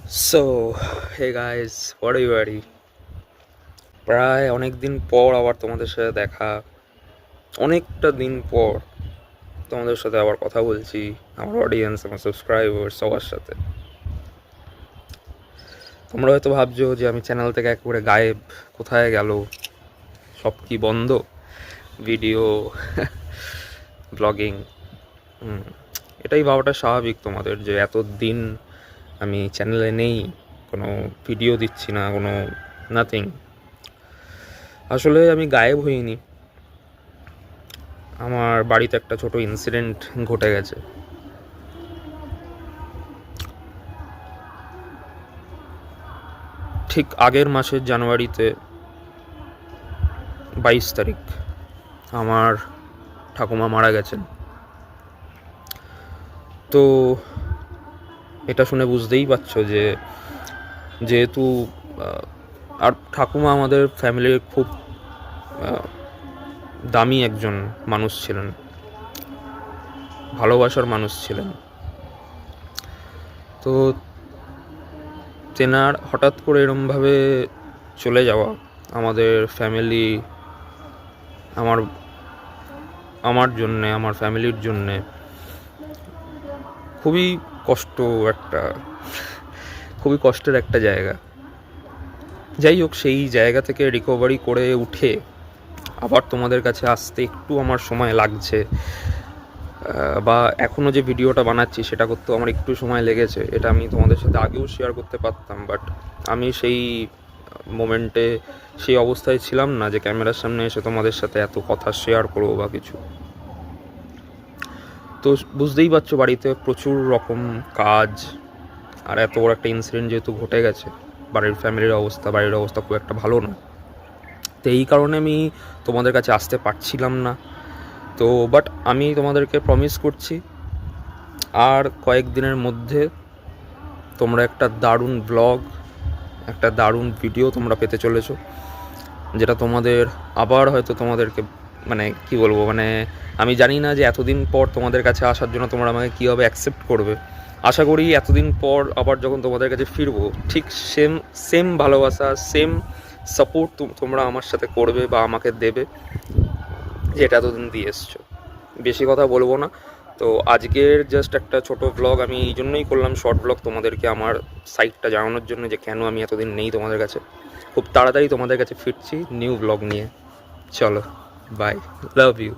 So, hey guys, what are you ready? প্রায় অনেক দিন পর আবার তোমাদের সাথে দেখা, অনেকটা দিন পর তোমাদের সাথে আবার কথা বলছি, আমার অডিয়েন্স, আমার সাবস্ক্রাইবার সবার সাথে। তোমরা হয়তো ভাবছো যে আমি চ্যানেল থেকে একেবারে গায়েব, কোথায় গেল, সব কি বন্ধ, ভিডিও ব্লগিং। এটাই ভাবাটা স্বাভাবিক তোমাদের, যে এত দিন আমি চ্যানেলে নেই, কোনো ভিডিও দিচ্ছি না, কোনো নাথিং। আসলে আমি গায়েব হইনি, আমার বাড়িতে একটা ছোট ইনসিডেন্ট ঘটে গেছে। ঠিক আগের মাসের জানুয়ারিতে 22 তারিখ আমার ঠাকুমা মারা গেছেন। তো এটা শুনে বুঝতেই পারছো যে যেহেতু আর ঠাকুমা আমাদের ফ্যামিলির খুব দামি একজন মানুষ ছিলেন, ভালোবাসার মানুষ ছিলেন। তো তেনার হঠাৎ করে এরমভাবে চলে যাওয়া আমাদের ফ্যামিলি, আমার আমার জন্যে, আমার ফ্যামিলির জন্যে খুবই একটা খুবই কষ্টের একটা জায়গা। যাই হোক, সেই জায়গা থেকে রিকভারি করে উঠে আবার তোমাদের কাছে আসতে একটু আমার সময় লাগছে, বা এখনও যে ভিডিওটা বানাচ্ছি সেটা করতেও আমার একটু সময় লেগেছে। এটা আমি তোমাদের সাথে আগেও শেয়ার করতে পারতাম, বাট আমি সেই মোমেন্টে, সেই অবস্থায় ছিলাম না যে ক্যামেরার সামনে এসে তোমাদের সাথে এত কথা শেয়ার করবো বা কিছু। তো বুঝতেই পারছো, বাড়িতে প্রচুর রকম কাজ, আর এত বড় একটা ইনসিডেন্ট যেহেতু ঘটে গেছে, বাড়ির অবস্থা খুব একটা ভালো না। তো এই কারণে আমি তোমাদের কাছে আসতে পারছিলাম না। তো বাট আমি তোমাদেরকে প্রমিস করছি, আর কয়েকদিনের মধ্যে তোমরা একটা দারুণ ব্লগ, একটা দারুণ ভিডিও তোমরা পেতে চলেছো, যেটা তোমাদের আবার হয়তো তোমাদেরকে, মানে কি বলবো, মানে আমি জানি না যে এতদিন পর তোমাদের কাছে আসার জন্য তোমরা আমাকে কীভাবে অ্যাকসেপ্ট করবে। আশা করি এতদিন পর আবার যখন তোমাদের কাছে ফিরবো, ঠিক সেম সেম ভালোবাসা, সেম সাপোর্ট তোমরা আমার সাথে করবে বা আমাকে দেবে, যেটা এতদিন দিয়ে এসছো। বেশি কথা বলবো না। তো আজকের জাস্ট একটা ছোট ব্লগ আমি এই জন্যই করলাম, শর্ট ব্লগ, তোমাদেরকে আমার সাইটটা জানানোর জন্য, যে কেন আমি এতদিন নেই তোমাদের কাছে। খুব তাড়াতাড়ি তোমাদের কাছে ফিরছি নিউ ব্লগ নিয়ে। চলো, বাই, লাভ ইউ।